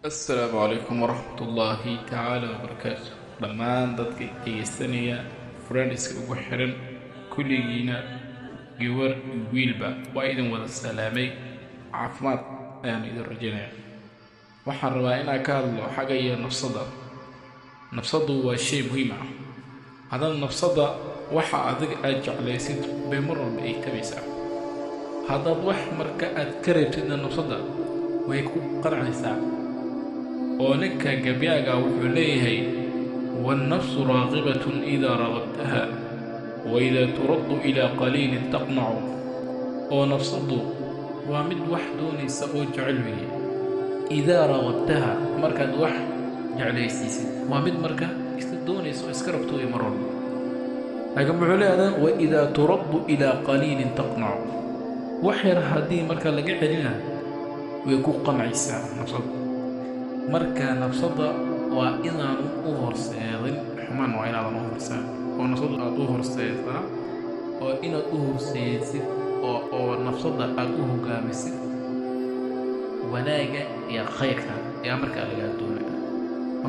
السلام عليكم ورحمة الله تعالى وبركاته. dhammaan dadka dhegeystanaya friendska ugu xiran kulligiina gawar iyo wiilba waa idin wada salaamay. caafimaad ayaan idin rajaynaya. waxaan rabaa inaan ka hadlo xagga iyo nafsada. nafsadu waa shay muhiim ah. haddana nafsada waxa adiga aad jeclaysid bay mar walba ay tabaysaa. haddaad wax marka aad ka reebtidna nafsada way ku qanacaysaa. oo ninka gabyaaga wuxuu leeyahay والنفس راغبة إذا رغبتها وإذا ترد إلى قليل تقنع. oo nafsadu waa mid wax doonaysa oo jecel weeye. إذا رغبتها markaad wax jeclaysiisid waa mid marka iska doonaysa oo iska rabto mar walba. laakiin wuxuu leeyahay وإذا ترد إلى قليل تقنع. wax yar haddii marka laga celina way ku qanacaysaa nafsadu. marka nafsada waa inaan u horseedin xumaan, waa inaadan u horseedin oo nafsada aad u horseedtaa oo inaad u horseedsid oo nafsada aad u hogaamisid wanaaga iyo khayrka ayaa markaa lagaa doonaya.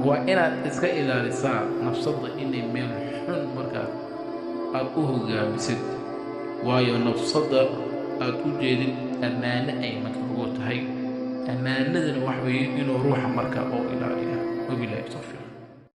waa inaad iska ilaalisaa nafsada inay meel xun markaa aad u hogaamisid, waayo nafsada aad u jeedin ammaano ay marka ugu tahay. ammaanadana wax weeye inuu ruuxa markaa oo ilaaliya. wabilaahi tawfiiq.